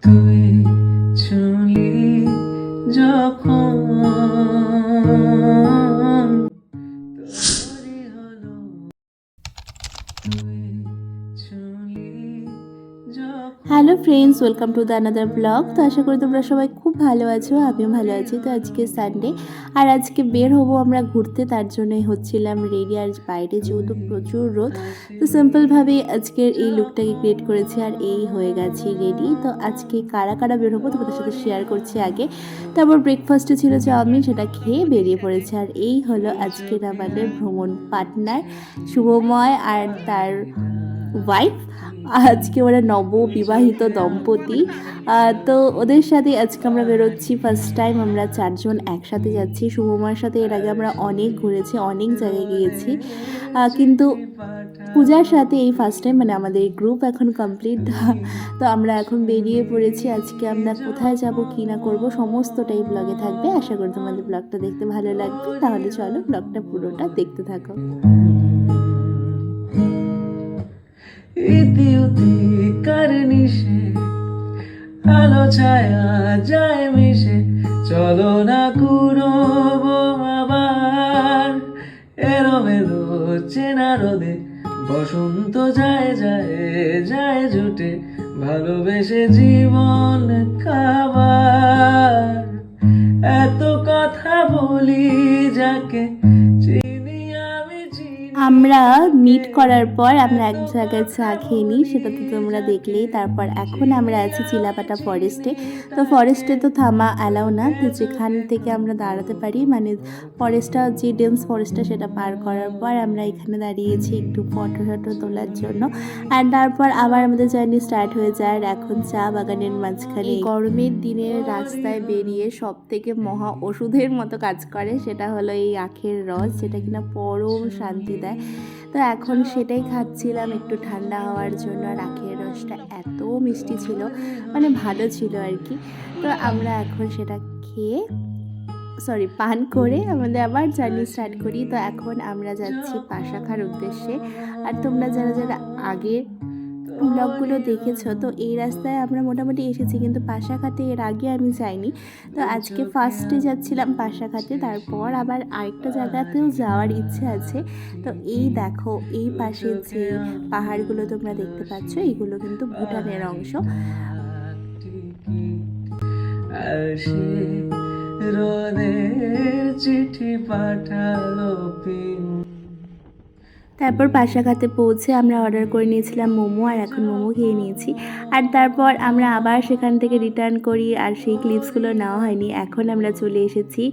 তুই ছুঁলি যখন তোরই হলো, তুই ছুঁলি যখন। Hello friends, welcome to the another blog. তো আশা করি তোমরা সবাই খুব ভালো আছো, আমিও ভালো আছি। তো আজকে সানডে আর আজকে বের হবো আমরা ঘুরতে, তার জন্যই হচ্ছিলাম রেডি। আর বাইরে যেহেতু প্রচুর রোদ, তো সিম্পলভাবেই আজকের এই লুকটাকে ক্রিয়েট করেছি আর এই হয়ে গেছি রেডি। তো আজকে কারা কারা বের হবো তোমাদের সাথে শেয়ার করছি আগে। তারপর ব্রেকফাস্টে ছিল চাউমিন, সেটা খেয়ে বেরিয়ে পড়েছে। আর এই হলো আজকের আমাদের ভ্রমণ পার্টনার শুভময় আর তার ওয়াইফ। আজকে ওরা নববিবাহিত দম্পতি। তো ওদের সাথে আজকে আমরা বেরোচ্ছি ফার্স্ট টাইম। আমরা চারজন একসাথে যাচ্ছি। শুভমার সাথে এর আগে আমরা অনেক ঘুরেছি, অনেক জায়গায় গিয়েছি, কিন্তু পূজার সাথে এই ফার্স্ট টাইম, মানে আমাদের এই গ্রুপ এখন কমপ্লিট। তো আমরা এখন বেরিয়ে পড়েছি। আজকে আমরা কোথায় যাব কী না করবো সমস্তটাই ব্লগে থাকবে। আশা করি তোমাদের ব্লগটা দেখতে ভালো লাগবে। তাহলে চলো ব্লগটা পুরোটা দেখতে থাকো। ইতি উতি কারনিশে আলো ছায়া যায় মিশে, চলো না কুড়োবো আবার এলোমেলো চেনা রোদে। বসন্ত যায় যায় যায় জুটে, ভালোবেসে জীবন খাবার। এত কথা বলি যাকে চিনি আমি চিনি। আমরা মিট করার পর আমরা এক জায়গায় চা খেয়ে নিই, সেটা তো তোমরা দেখলেই। তারপর এখন আমরা আছি চিলাপাটা ফরেস্টে। তো ফরেস্টে তো থামা অ্যালাউ না, তো যেখান থেকে আমরা দাঁড়াতে পারি, মানে ফরেস্টটা যে ডেন্স ফরেস্টটা সেটা পার করার পর আমরা এখানে দাঁড়িয়েছি একটু ফটো টটো তোলার জন্য। আর তারপর আবার আমাদের জার্নি স্টার্ট হয়ে যায়। আর এখন চা বাগানের মাঝখানে গরমের দিনে রাস্তায় বেরিয়ে সব থেকে মহা ওষুধের মতো কাজ করে, সেটা হলো এই আখের রস, যেটা কিনা পরম শান্তি দেয়। তো এখন সেটাই খাচ্ছিলাম একটু ঠান্ডা হওয়ার জন্য। আর আখের রসটা এত মিষ্টি ছিল, মানে ভালো ছিল আর কি। তো আমরা এখন সেটা খেয়ে পান করে আমাদের আবার জার্নি স্টার্ট করি। তো এখন আমরা যাচ্ছি পাশাখার উদ্দেশ্যে। আর তোমরা যারা যারা আগের ব্লগগুলো দেখেছো, তো এই রাস্তায় আমরা মোটামুটি এসেছি, কিন্তু পাশাখাতে এর আগে আমি যাইনি। তো আজকে ফার্স্টে যাচ্ছিলাম পাশাখাতে, তারপর আবার আরেকটা জায়গাতেও যাওয়ার ইচ্ছে আছে। তো এই দেখো, এই পাশে যে পাহাড়গুলো তোমরা দেখতে পাচ্ছ, এগুলো কিন্তু ভুটানের অংশ। আর সে রোদের চিঠি পাঠালো পিন। তারপর পাশাখাতে পৌঁছে আমরা অর্ডার করে নিয়েছিলাম মোমো, আর এখন মোমো খেয়ে নিয়েছি। আর তারপর আমরা আবার সেখান থেকে রিটার্ন করি, আর সেই ক্লিপসগুলো নেওয়া হয়নি। এখন আমরা চলে এসেছি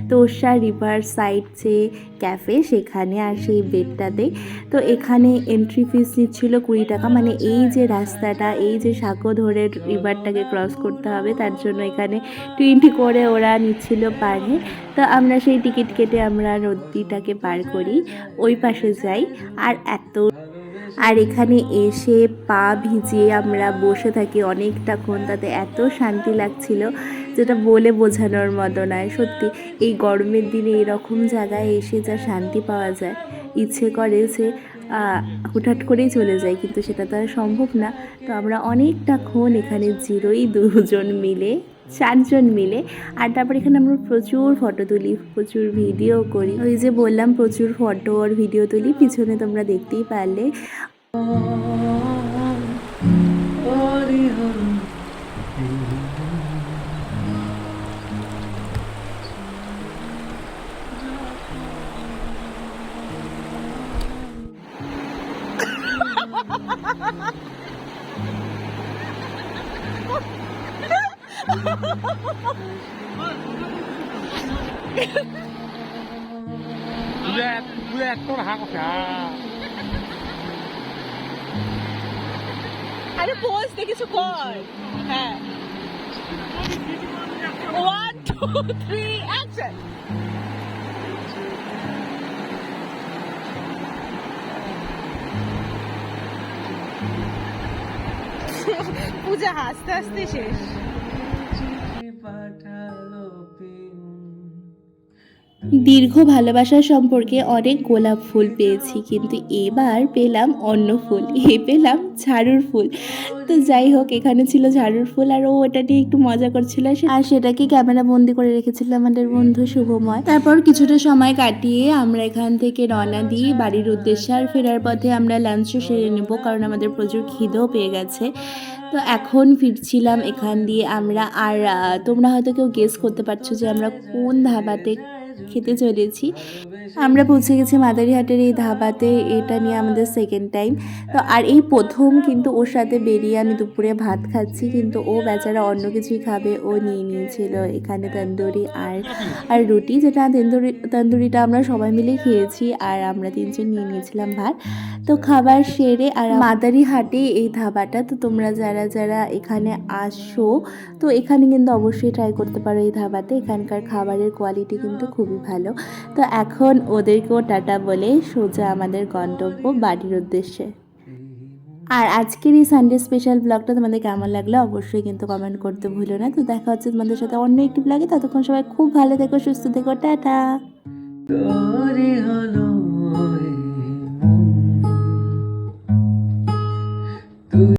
তোষা রিভার সাইড যে ক্যাফে, সেখানে আর সেই বেডটাতে। তো এখানে এন্ট্রি ফিস নিচ্ছিল 20 টাকা, মানে এই যে রাস্তাটা, এই যে সাঁকো ধরে রিভারটাকে ক্রস করতে হবে, তার জন্য এখানে 20 করে ওরা নিচ্ছিল পার হেড। তো আমরা সেই টিকিট কেটে আমরা নদীটাকে পার করি, ওই পাশে যাই। আর এখানে এসে পা ভিজিয়ে আমরা বসে থাকি অনেকটাক্ষণ, তাতে এত শান্তি লাগছিল যেটা বলে বোঝানোর মতো নয়। সত্যি এই গরমের দিনে এরকম জায়গায় এসে যা শান্তি পাওয়া যায়, ইচ্ছে করে যে হুটহাট করেই চলে যাই, কিন্তু সেটা তো আর সম্ভব না। তো আমরা অনেকটাক্ষণ এখানে জিরোই, দুজন মিলে, চারজন মিলে। আর তারপর এখানে আমরা প্রচুর ফটো তুলি, প্রচুর ভিডিও করি। ওই যে বললাম প্রচুর ফটো আর ভিডিও তুলি, পিছনে তোমরা দেখতেই পারলে। ওরই হলো আরে পোজ দিয়ে কিছু কর। হ্যাঁ, 1 2 3 অ্যাকশন। পূজা হাসতে হাসতে শেষ। চিঠি পাঠালো পিন। দীর্ঘ ভালোবাসার সম্পর্কে অনেক গোলাপ ফুল পেয়েছি, কিন্তু এবার পেলাম অন্য ফুল, পেলাম ঝাড়ুর ফুল। তো যাই হোক, এখানে ছিল ঝাড়ুর ফুল আর ও ওটা নিয়ে একটু মজা করছিল আর সেটাকে ক্যামেরা বন্দি করে রেখেছিল আমাদের বন্ধু শুভময়। তারপর কিছুটা সময় কাটিয়ে আমরা এখান থেকে রওনা দিই বাড়ির উদ্দেশ্যে। আর ফেরার পথে আমরা লাঞ্চও সেরে নেব, কারণ আমাদের প্রচুর খিদেও পেয়ে গেছে। তো এখন ফিরছিলাম এখান দিয়ে আমরা। আর তোমরা হয়তো কেউ গেস করতে পারছো যে আমরা কোন ধাবাতে খেতে চলেছি। আমরা পৌঁছে গেছি মাদারিহাটের এই ধাবাতে। এটা নিয়ে আমাদের সেকেন্ড টাইম। তো আর এই প্রথম কিন্তু ওর সাথে বেরিয়ে আমি দুপুরে ভাত খাচ্ছি, কিন্তু ও বেচারা অন্য কিছুই খাবে। ও নিয়ে নিয়েছিল এখানে তন্দুরি আর রুটি, যেটা তন্দুরিটা আমরা সবাই মিলে খেয়েছি, আর আমরা তিনজন নিয়ে নিয়েছিলাম ভাত। তো খাবার সেরে, আর মাদারিহাটে এই ধাবাটা, তো তোমরা যারা যারা এখানে আসো তো এখানে কিন্তু অবশ্যই ট্রাই করতে পারো এই ধাবাতে। এখানকার খাবারের কোয়ালিটি কিন্তু খুবই ভালো। তো এখন ওদেরকেও টাটা বলে সোজা আমাদের গন্তব্য বাড়ির উদ্দেশ্যে। আর আজকের এই সানডে স্পেশাল ব্লগটা তোমাদের কেমন লাগলো অবশ্যই কিন্তু কমেন্ট করতে ভুলো না। তো দেখা হচ্ছে তোমাদের সাথে অন্য একটি ব্লগে। ততক্ষণ সবাই খুব ভালো থেকো, সুস্থ থেকো, টাটা। তোরই হলো